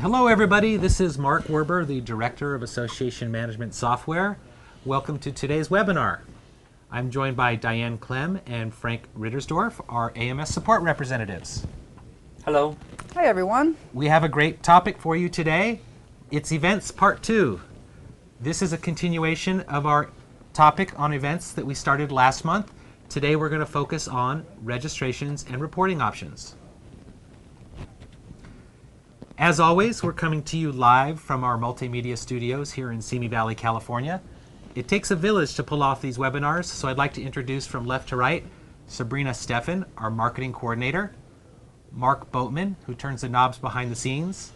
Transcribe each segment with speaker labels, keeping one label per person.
Speaker 1: Hello everybody, this is Mark Werber, the Director of Association Management Software. Welcome to today's webinar. I'm joined by Diane Clem and Frank Rittersdorf, our AMS support representatives.
Speaker 2: Hello.
Speaker 3: Hi everyone.
Speaker 1: We have a great topic for you today. It's Events Part 2. This is a continuation of our topic on events that we started last month. Today we're going to focus on registrations and reporting options. As always, we're coming to you live from our multimedia studios here in Simi Valley, California. It takes a village to pull off these webinars, so I'd like to introduce from left to right Sabrina Steffen, our marketing coordinator, Mark Boatman, who turns the knobs behind the scenes.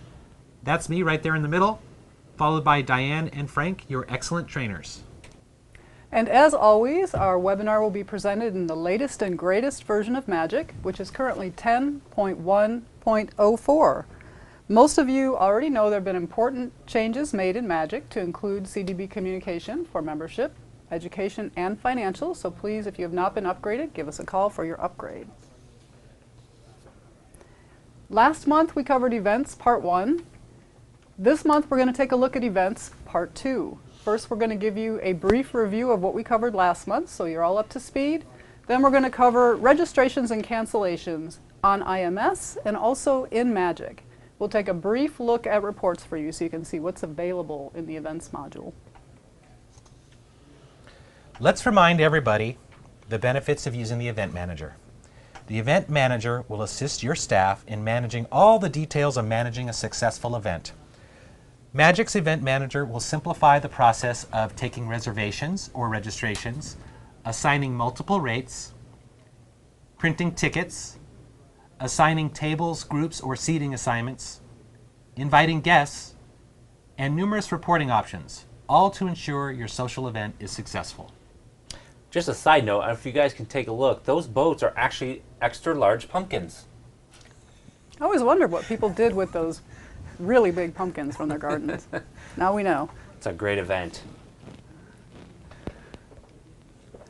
Speaker 1: That's me right there in the middle, followed by Diane and Frank, your excellent trainers.
Speaker 3: And as always, our webinar will be presented in the latest and greatest version of Magic, which is currently 10.1.04. Most of you already know there have been important changes made in Magic to include CDB communication for membership, education, and financial. So please, if you have not been upgraded, give us a call for your upgrade. Last month we covered Events Part 1. This month we're going to take a look at Events Part 2. First we're going to give you a brief review of what we covered last month so you're all up to speed. Then we're going to cover registrations and cancellations on IMS and also in Magic. We'll take a brief look at reports for you so you can see what's available in the events module.
Speaker 1: Let's remind everybody the benefits of using the Event Manager. The Event Manager will assist your staff in managing all the details of managing a successful event. Magic's Event Manager will simplify the process of taking reservations or registrations, assigning multiple rates, printing tickets, assigning tables, groups, or seating assignments, inviting guests, and numerous reporting options, all to ensure your social event is successful.
Speaker 2: Just a side note, if you guys can take a look, those boats are actually extra large pumpkins.
Speaker 3: I always wondered what people did with those really big pumpkins from their gardens. Now we know.
Speaker 2: It's a great event.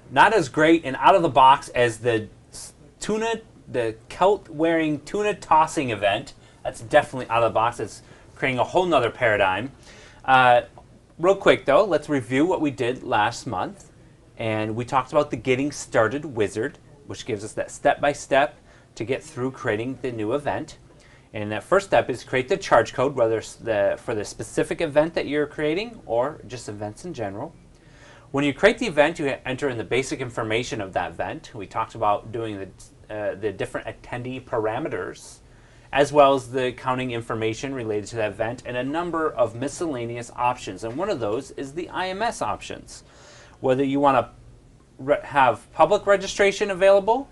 Speaker 2: Not as great and out of the box as the kilt-wearing tuna tossing event. That's definitely out of the box. It's creating a whole nother paradigm. Real quick though, let's review what we did last month. And we talked about the Getting Started Wizard, which gives us that step-by-step to get through creating the new event. And that first step is create the charge code, whether it's for the specific event that you're creating or just events in general. When you create the event, you enter in the basic information of that event. We talked about doing the different attendee parameters, as well as the accounting information related to that event, and a number of miscellaneous options. And one of those is the IMS options. Whether you want to have public registration available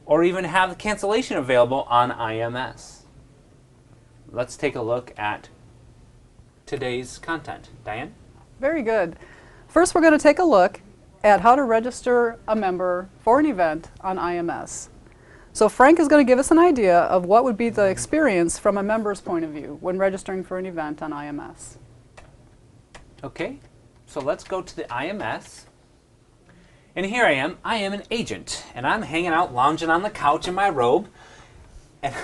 Speaker 2: or even have cancellation available on IMS. Let's take a look at today's content. Diane?
Speaker 3: Very good. First we're going to take a look at how to register a member for an event on IMS. So Frank is going to give us an idea of what would be the experience from a member's point of view when registering for an event on IMS.
Speaker 2: Okay, so let's go to the IMS. And here I am an agent, and I'm hanging out, lounging on the couch in my robe, and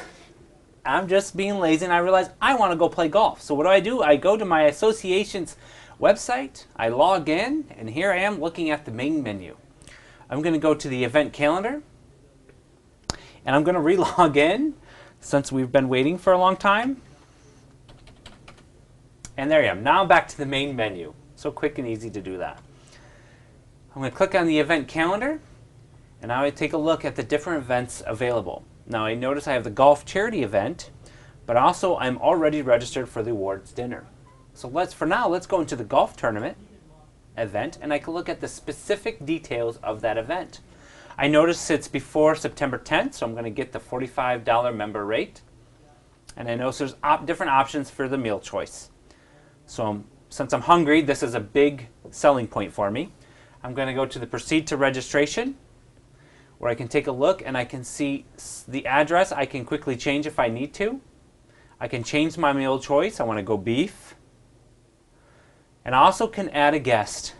Speaker 2: I'm just being lazy, and I realize I want to go play golf. So what do? I go to my association's website, I log in, and here I am looking at the main menu. I'm going to go to the event calendar, and I'm going to re-log in since we've been waiting for a long time. And there I am. Now I'm back to the main menu. So quick and easy to do that. I'm going to click on the event calendar, and now I take a look at the different events available. Now I notice I have the golf charity event, but also I'm already registered for the awards dinner. So for now, let's go into the golf tournament event, and I can look at the specific details of that event. I notice it's before September 10th, so I'm going to get the $45 member rate. And I notice there's different options for the meal choice. So since I'm hungry, this is a big selling point for me. I'm going to go to the Proceed to Registration, where I can take a look and I can see the address. I can quickly change if I need to. I can change my meal choice. I want to go beef. And I also can add a guest.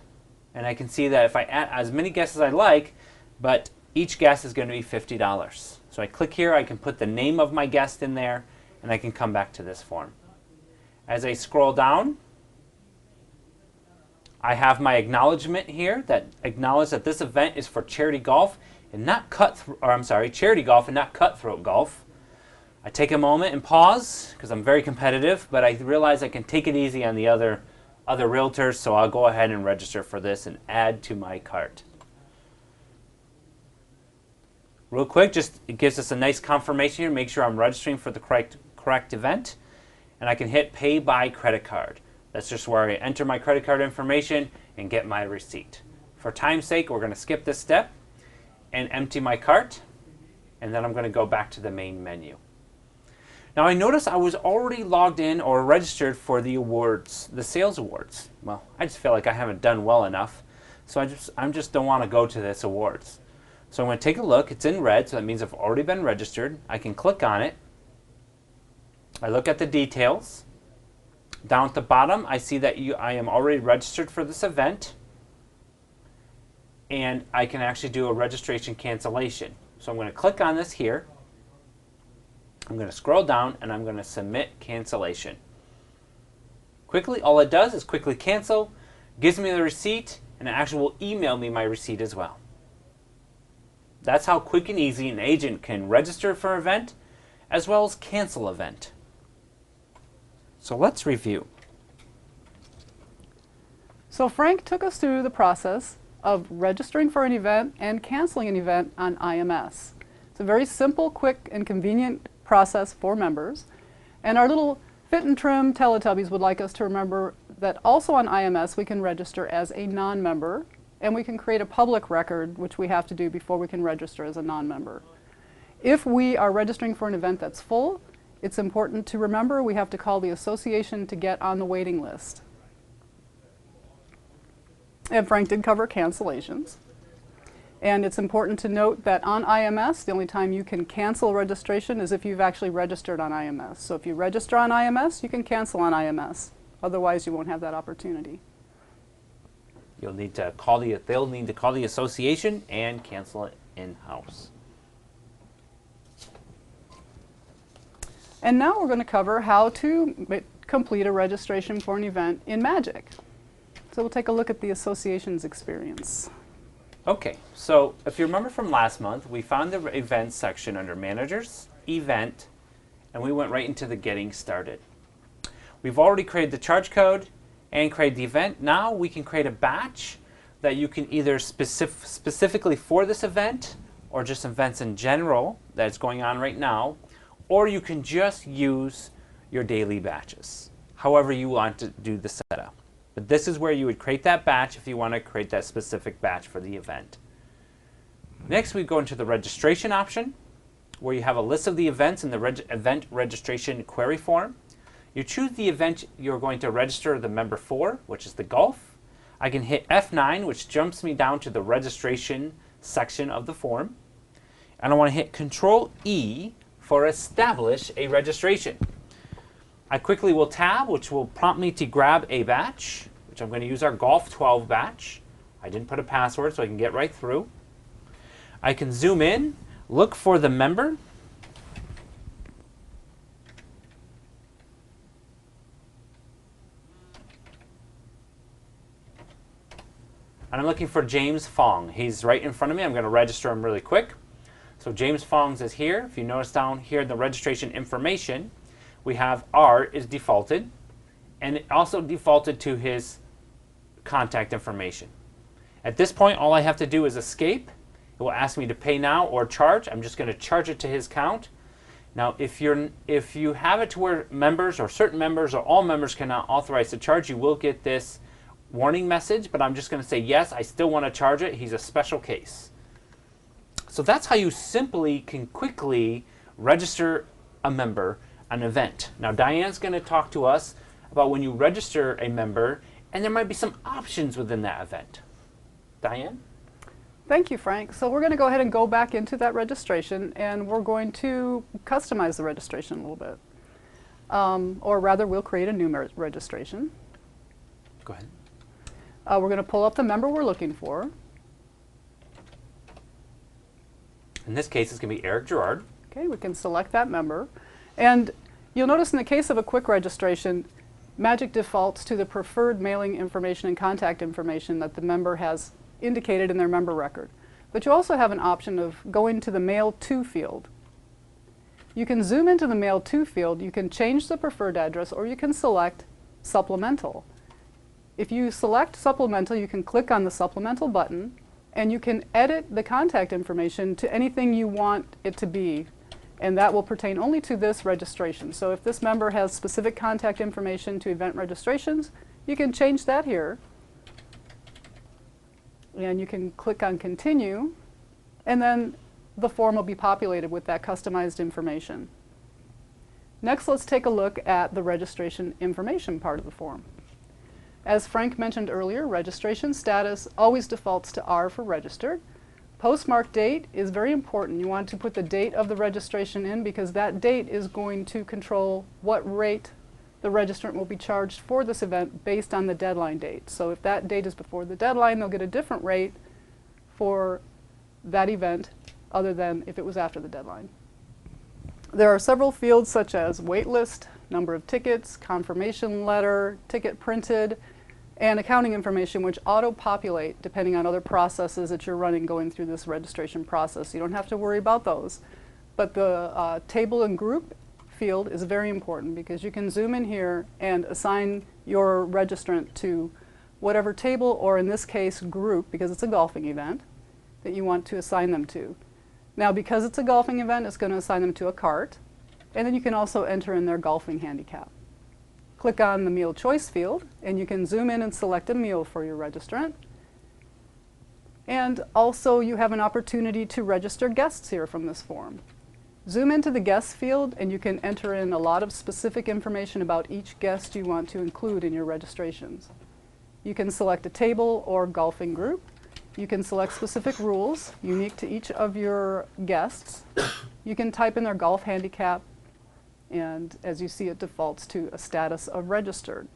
Speaker 2: And I can see that if I add as many guests as I like, but each guest is going to be $50. So I click here, I can put the name of my guest in there, and I can come back to this form. As I scroll down, I have my acknowledgement here that acknowledges that this event is for charity golf and not charity golf and not cutthroat golf. I take a moment and pause because I'm very competitive, but I realize I can take it easy on the other realtors, so I'll go ahead and register for this and add to my cart. Real quick, it gives us a nice confirmation here, make sure I'm registering for the correct event, and I can hit pay by credit card. That's just where I enter my credit card information and get my receipt. For time's sake, we're going to skip this step and empty my cart, and then I'm going to go back to the main menu. Now I notice I was already logged in or registered for the awards, the sales awards. Well, I just feel like I haven't done well enough, so I just don't want to go to this awards. So I'm going to take a look. It's in red, so that means I've already been registered. I can click on it. I look at the details. Down at the bottom, I see that I am already registered for this event, and I can actually do a registration cancellation. So I'm going to click on this here. I'm going to scroll down, and I'm going to submit cancellation. Quickly, all it does is quickly cancel, gives me the receipt, and it actually will email me my receipt as well. That's how quick and easy an agent can register for an event as well as cancel an event. So let's review.
Speaker 3: So Frank took us through the process of registering for an event and canceling an event on IMS. It's a very simple, quick, and convenient process for members. And our little fit and trim Teletubbies would like us to remember that also on IMS we can register as a non-member, and we can create a public record, which we have to do before we can register as a non-member. If we are registering for an event that's full, it's important to remember we have to call the association to get on the waiting list. And Frank did cover cancellations. And it's important to note that on IMS, the only time you can cancel registration is if you've actually registered on IMS. So if you register on IMS, you can cancel on IMS. Otherwise, you won't have that opportunity.
Speaker 2: They'll need to call the association and cancel it in-house.
Speaker 3: And now we're going to cover how to complete a registration for an event in Magic. So we'll take a look at the association's experience.
Speaker 2: Okay, so if you remember from last month, we found the events section under Managers, Event, and we went right into the Getting Started. We've already created the charge code and created the event. Now we can create a batch that you can either specifically for this event or just events in general that's going on right now, or you can just use your daily batches, however you want to do the setup. But this is where you would create that batch if you want to create that specific batch for the event. Next, we go into the registration option, where you have a list of the events in the event registration query form. You choose the event you're going to register the member for, which is the golf. I can hit F9, which jumps me down to the registration section of the form. And I want to hit Control E for establish a registration. I quickly will tab, which will prompt me to grab a batch, which I'm going to use our Golf 12 batch. I didn't put a password, so I can get right through. I can zoom in, look for the member. And I'm looking for James Fong. He's right in front of me. I'm going to register him really quick. So James Fong's is here. If you notice down here in the registration information, we have R is defaulted, and it also defaulted to his contact information. At this point, all I have to do is escape. It will ask me to pay now or charge. I'm just going to charge it to his account. Now, if you have it to where members or certain members or all members cannot authorize the charge, you will get this warning message, but I'm just going to say, yes, I still want to charge it. He's a special case. So that's how you simply can quickly register a member an event. Now, Diane's going to talk to us about when you register a member, and there might be some options within that event. Diane?
Speaker 3: Thank you, Frank. So we're going to go ahead and go back into that registration, and we're going to customize the registration a little bit. Or rather, we'll create a new registration.
Speaker 2: Go ahead.
Speaker 3: We're going to pull up the member we're looking for.
Speaker 2: In this case, it's going to be Eric Gerard.
Speaker 3: Okay, we can select that member. And you'll notice in the case of a quick registration, Magic defaults to the preferred mailing information and contact information that the member has indicated in their member record. But you also have an option of going to the Mail To field. You can zoom into the Mail To field, you can change the preferred address, or you can select Supplemental. If you select Supplemental, you can click on the Supplemental button, and you can edit the contact information to anything you want it to be, and that will pertain only to this registration. So if this member has specific contact information to event registrations, you can change that here, and you can click on Continue, and then the form will be populated with that customized information. Next, let's take a look at the registration information part of the form. As Frank mentioned earlier, registration status always defaults to R for registered. Postmark date is very important. You want to put the date of the registration in because that date is going to control what rate the registrant will be charged for this event based on the deadline date. So if that date is before the deadline, they'll get a different rate for that event other than if it was after the deadline. There are several fields such as waitlist, number of tickets, confirmation letter, ticket printed, and accounting information which auto-populate depending on other processes that you're running going through this registration process. You don't have to worry about those. But the table and group field is very important because you can zoom in here and assign your registrant to whatever table, or in this case group, because it's a golfing event, that you want to assign them to. Now, because it's a golfing event, it's going to assign them to a cart, and then you can also enter in their golfing handicap. Click on the meal choice field, and you can zoom in and select a meal for your registrant. And also, you have an opportunity to register guests here from this form. Zoom into the guests field, and you can enter in a lot of specific information about each guest you want to include in your registrations. You can select a table or golfing group. You can select specific rules unique to each of your guests. You can type in their golf handicap, and as you see, it defaults to a status of registered.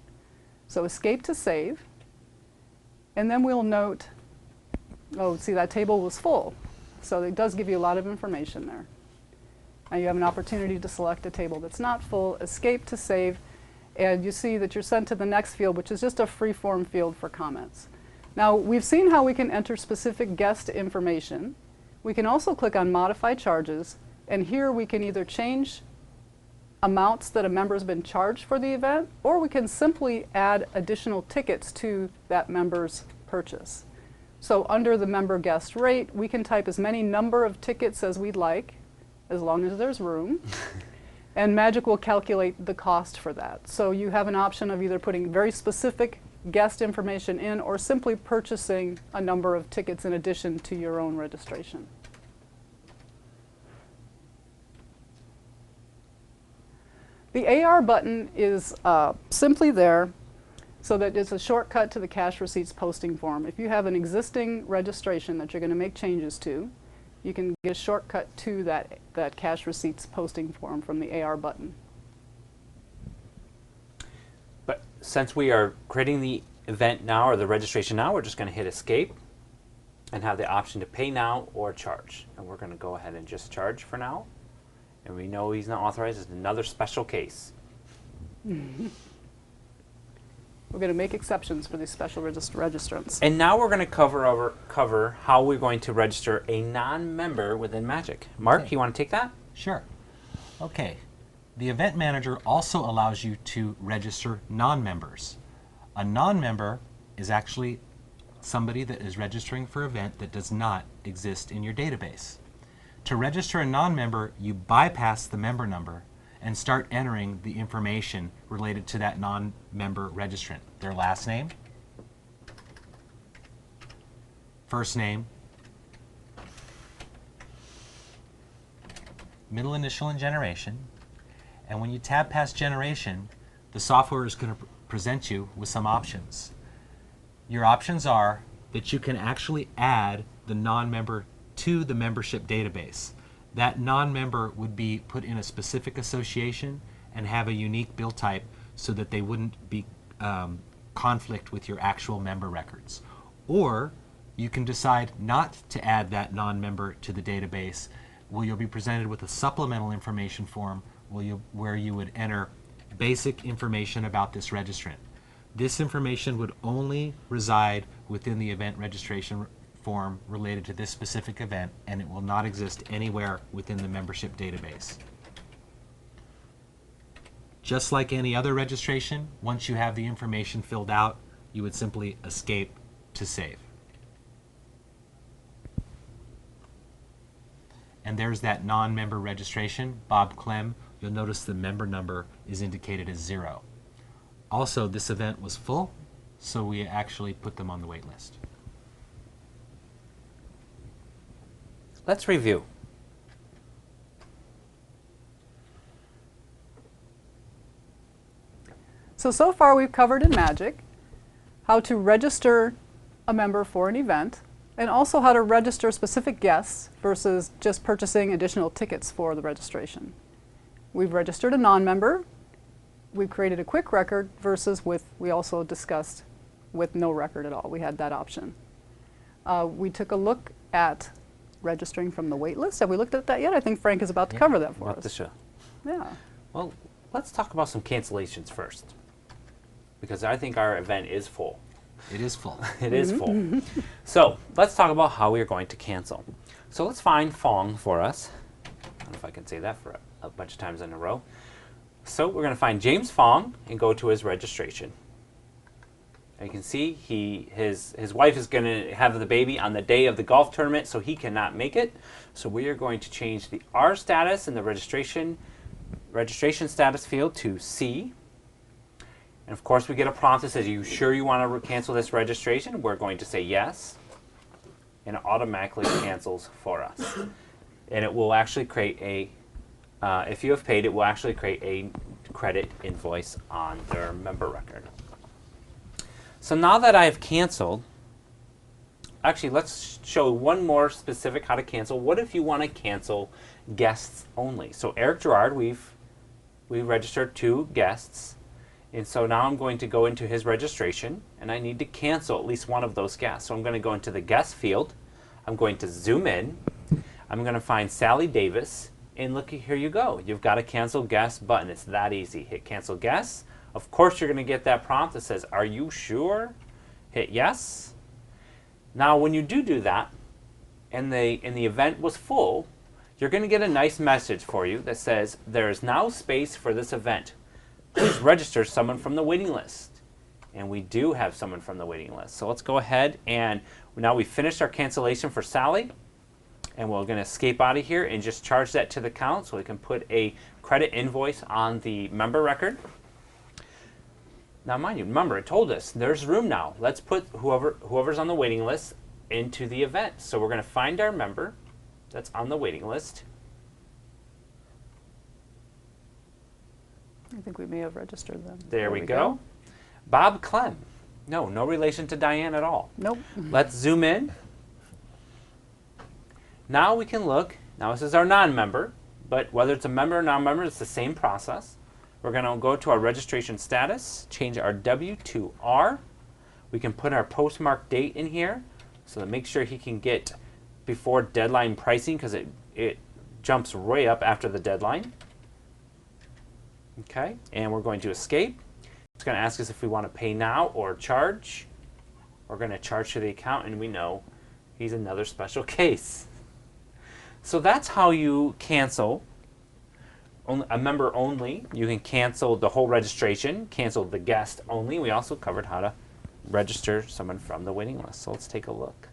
Speaker 3: So escape to save, and then we'll note, oh, see, that table was full. So it does give you a lot of information there. Now you have an opportunity to select a table that's not full, escape to save, and you see that you're sent to the next field, which is just a free-form field for comments. Now, we've seen how we can enter specific guest information. We can also click on Modify Charges, and here we can either change amounts that a member has been charged for the event, or we can simply add additional tickets to that member's purchase. So under the member guest rate, we can type as many number of tickets as we'd like, as long as there's room, and Magic will calculate the cost for that. So you have an option of either putting very specific guest information in or simply purchasing a number of tickets in addition to your own registration. The AR button is simply there so that it's a shortcut to the cash receipts posting form. If you have an existing registration that you're going to make changes to, you can get a shortcut to that cash receipts posting form from the AR button.
Speaker 2: But since we are creating the event now or the registration now, we're just going to hit escape and have the option to pay now or charge. And we're going to go ahead and just charge for now. And we know he's not authorized. It's another special case.
Speaker 3: We're going to make exceptions for these special registrants.
Speaker 2: And now we're going to cover how we're going to register a non-member within Magic. Mark,
Speaker 1: Okay.
Speaker 2: you want to take that?
Speaker 1: Sure. Okay. The event manager also allows you to register non-members. A non-member is actually somebody that is registering for an event that does not exist in your database. To register a non-member, you bypass the member number and start entering the information related to that non-member registrant. Their last name, first name, middle initial and generation. And when you tab past generation, the software is going to present you with some options. Your options are that you can actually add the non-member to the membership database. That non-member would be put in a specific association and have a unique bill type so that they wouldn't be conflict with your actual member records. Or you can decide not to add that non-member to the database, where you'll be presented with a supplemental information form where you would enter basic information about this registrant. This information would only reside within the event registration form related to this specific event, and it will not exist anywhere within the membership database. Just like any other registration, once you have the information filled out, you would simply escape to save. And there's that non-member registration, Bob Clem. You'll notice the member number is indicated as 0. Also, this event was full, so we actually put them on the wait list.
Speaker 2: Let's review.
Speaker 3: So far we've covered in Magic how to register a member for an event, and also how to register specific guests versus just purchasing additional tickets for the registration. We've registered a non-member. We've created a quick record versus we also discussed with no record at all. We had that option. We took a look at registering from the wait list. Have we looked at that yet? I think Frank is about to cover that for
Speaker 2: About the
Speaker 3: us.
Speaker 2: show.
Speaker 3: Yeah.
Speaker 2: Well, let's talk about some cancellations first, because I think our event is full.
Speaker 1: It is full.
Speaker 2: It is full. So let's talk about how we are going to cancel. So let's find Fong for us. I don't know if I can say that for a bunch of times in a row. So we're going to find James Fong and go to his registration. And you can see his wife is going to have the baby on the day of the golf tournament, so he cannot make it. So we are going to change the R status in the registration status field to C. And of course, we get a prompt that says, "Are you sure you want to cancel this registration?" We're going to say yes, and it automatically cancels for us. And it will actually create if you have paid, it will actually create a credit invoice on their member record. So now that I have canceled, actually, let's show one more specific how to cancel. What if you want to cancel guests only? So Eric Gerard, we've registered 2 guests. And so now I'm going to go into his registration, and I need to cancel at least one of those guests. So I'm going to go into the guest field. I'm going to zoom in. I'm going to find Sally Davis, and look, here you go. You've got a cancel guest button. It's that easy. Hit cancel guest. Of course, you're going to get that prompt that says, "Are you sure?" Hit yes. Now, when you do that, and the event was full, you're going to get a nice message for you that says, "There is now space for this event. Please register someone from the waiting list." And we do have someone from the waiting list. So let's go ahead, and now we've finished our cancellation for Sally, and we're going to escape out of here and just charge that to the account so we can put a credit invoice on the member record. Now, mind you, remember, it told us there's room now. Let's put whoever's on the waiting list into the event. So we're going to find our member that's on the waiting list.
Speaker 3: I think we may have registered them.
Speaker 2: There we go. Bob Clem. No relation to Diane at all.
Speaker 3: Nope.
Speaker 2: Let's zoom in. Now we can look. Now this is our non-member, but whether it's a member or non-member, it's the same process. We're going to go to our registration status, change our W to R. We can put our postmark date in here, so that make sure he can get before deadline pricing, because it jumps way up after the deadline. Okay, and we're going to escape. It's going to ask us if we want to pay now or charge. We're going to charge to the account, and we know he's another special case. So that's how you cancel a member only. You can cancel the whole registration, cancel the guest only. We also covered how to register someone from the waiting list. So let's take a look.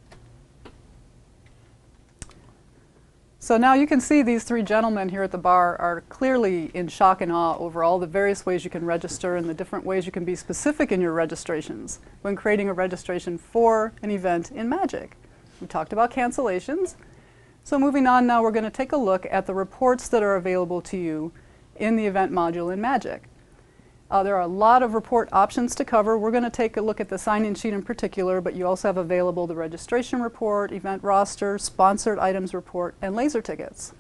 Speaker 3: So now you can see these 3 gentlemen here at the bar are clearly in shock and awe over all the various ways you can register and the different ways you can be specific in your registrations when creating a registration for an event in Magic. We talked about cancellations. So moving on now, we're going to take a look at the reports that are available to you in the event module in Magic. There are a lot of report options to cover. We're going to take a look at the sign-in sheet in particular, but you also have available the registration report, event roster, sponsored items report, and laser tickets.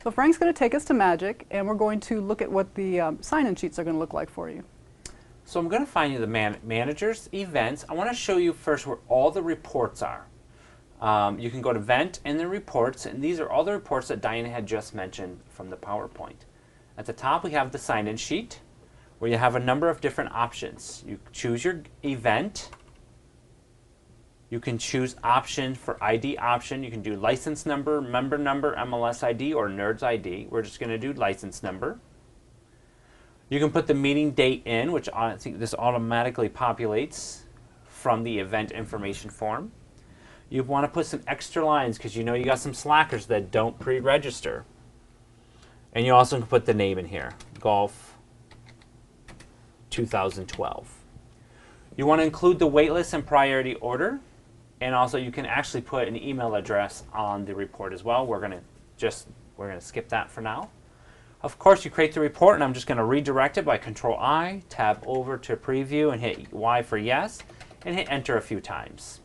Speaker 3: So Frank's going to take us to Magic, and we're going to look at what the sign-in sheets are going to look like for you.
Speaker 2: So I'm going to find you the managers, events. I want to show you first where all the reports are. You can go to Event and the reports, and these are all the reports that Diana had just mentioned from the PowerPoint. At the top, we have the sign-in sheet, where you have a number of different options. You choose your event. You can choose option for ID option. You can do license number, member number, MLS ID, or Nerds ID. We're just going to do license number. You can put the meeting date in, which I think this automatically populates from the event information form. You want to put some extra lines because you know you got some slackers that don't pre-register. And you also can put the name in here, Golf 2012. You want to include the waitlist and priority order. And also you can actually put an email address on the report as well. We're going to skip that for now. Of course, you create the report, and I'm just going to redirect it by Control-I, tab over to Preview, and hit Y for yes, and hit Enter a few times.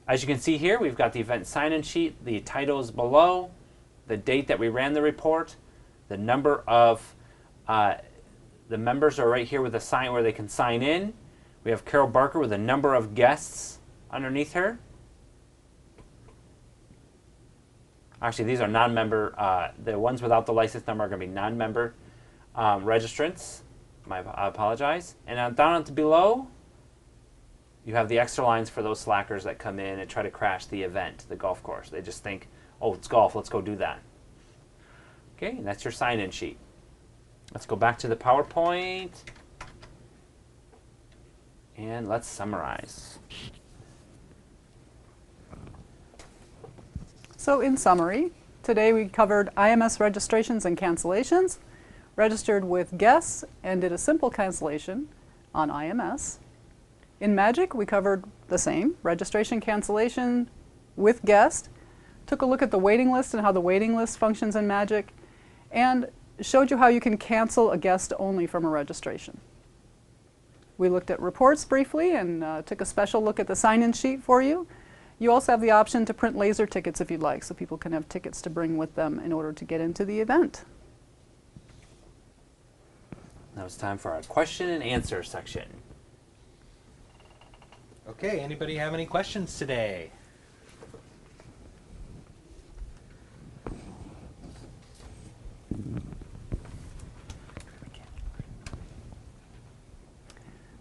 Speaker 2: As you can see here, we've got the event sign-in sheet. The title is below, the date that we ran the report, the number of the members are right here with a sign where they can sign in. We have Carol Barker with a number of guests underneath her. Actually, these are non-member. The ones without the license number are going to be non-member registrants. I apologize. And down at the below, you have the extra lines for those slackers that come in and try to crash the event, the golf course. They just think, oh, it's golf, let's go do that. Okay, and that's your sign-in sheet. Let's go back to the PowerPoint. And let's summarize.
Speaker 3: So in summary, today we covered IMS registrations and cancellations, registered with guests, and did a simple cancellation on IMS. In Magic, we covered the same, registration cancellation with guest, took a look at the waiting list and how the waiting list functions in Magic, and showed you how you can cancel a guest only from a registration. We looked at reports briefly and took a special look at the sign-in sheet for you. You also have the option to print laser tickets if you'd like, so people can have tickets to bring with them in order to get into the event.
Speaker 2: Now it's time for our question and answer section.
Speaker 1: Okay, anybody have any questions today?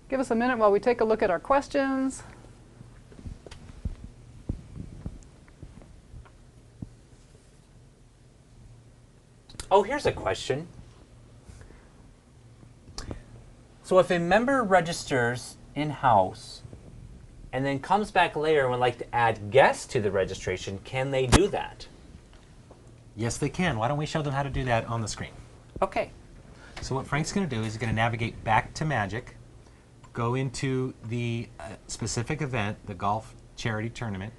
Speaker 3: Give us a minute while we take a look at our questions.
Speaker 2: Oh, here's a question. So if a member registers in-house and then comes back later and would like to add guests to the registration, can they do that?
Speaker 1: Yes, they can. Why don't we show them how to do that on the screen?
Speaker 2: Okay.
Speaker 1: So what Frank's going to do is he's going to navigate back to Magic, go into the specific event, the golf charity tournament.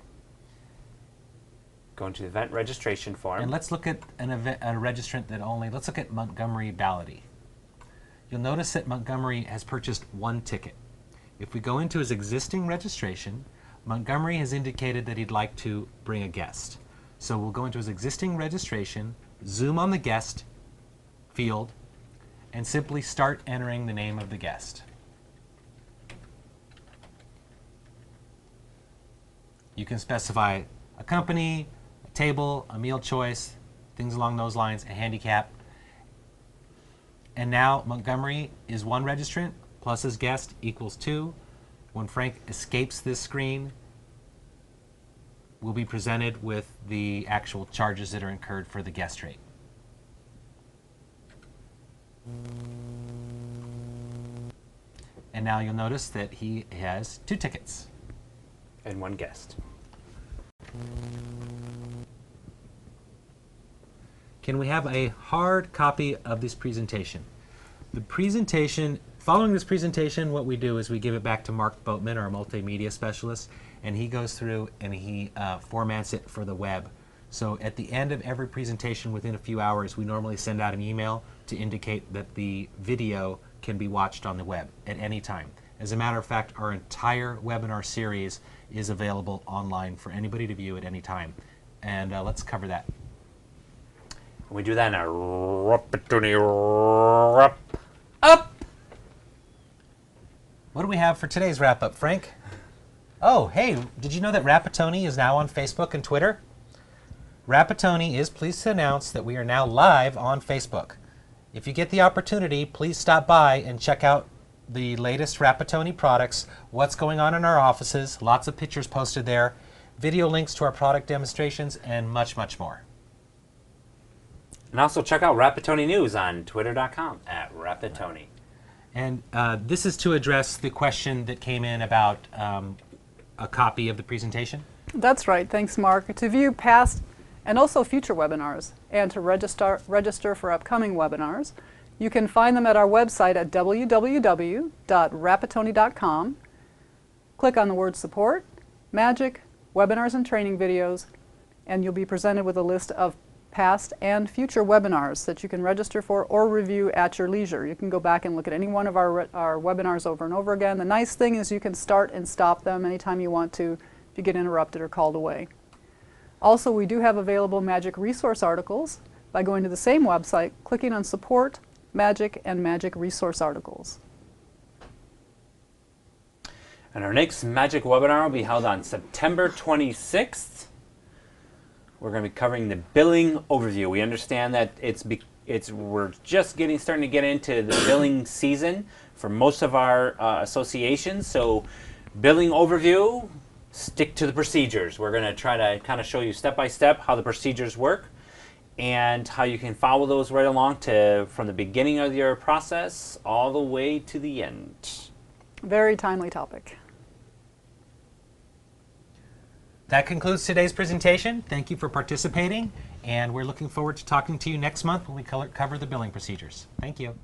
Speaker 2: Go into the event registration form.
Speaker 1: And let's look at an event, a registrant that only, let's look at Montgomery Ballady. You'll notice that Montgomery has purchased one ticket. If we go into his existing registration, Montgomery has indicated that he'd like to bring a guest. So we'll go into his existing registration, zoom on the guest field, and simply start entering the name of the guest. You can specify a company, a table, a meal choice, things along those lines, a handicap. And now Montgomery is one registrant plus his guest equals 2. When Frank escapes this screen, we'll be presented with the actual charges that are incurred for the guest rate. And now you'll notice that he has 2 tickets.
Speaker 2: And one guest.
Speaker 1: Can we have a hard copy of this presentation? The presentation, following this presentation, what we do is we give it back to Mark Boatman, our multimedia specialist, and he goes through and he formats it for the web. So at the end of every presentation, within a few hours, we normally send out an email to indicate that the video can be watched on the web at any time. As a matter of fact, our entire webinar series is available online for anybody to view at any time. And let's cover that.
Speaker 2: We do that in a Rapattoni wrap up.
Speaker 1: What do we have for today's wrap up, Frank? Oh, hey, did you know that Rapattoni is now on Facebook and Twitter? Rapattoni is pleased to announce that we are now live on Facebook. If you get the opportunity, please stop by and check out the latest Rapattoni products, what's going on in our offices, lots of pictures posted there, video links to our product demonstrations, and much, much more.
Speaker 2: And also check out Rapattoni News on twitter.com @Rapattoni.
Speaker 1: And this is to address the question that came in about a copy of the presentation.
Speaker 3: That's right. Thanks, Mark. To view past and also future webinars and to register for upcoming webinars, you can find them at our website at www.rapattoni.com. Click on the word Support, Magic, Webinars and Training Videos, and you'll be presented with a list of past and future webinars that you can register for or review at your leisure. You can go back and look at any one of our webinars over and over again. The nice thing is you can start and stop them anytime you want to if you get interrupted or called away. Also, we do have available Magic resource articles by going to the same website, clicking on Support, Magic, and Magic Resource Articles.
Speaker 2: And our next Magic webinar will be held on September 26th. We're going to be covering the billing overview. We understand that we're just starting to get into the billing season for most of our associations. So, billing overview, stick to the procedures. We're going to try to kind of show you step by step how the procedures work and how you can follow those right along from the beginning of your process all the way to the end.
Speaker 3: Very timely topic.
Speaker 1: That concludes today's presentation. Thank you for participating, and we're looking forward to talking to you next month when we cover the billing procedures. Thank you.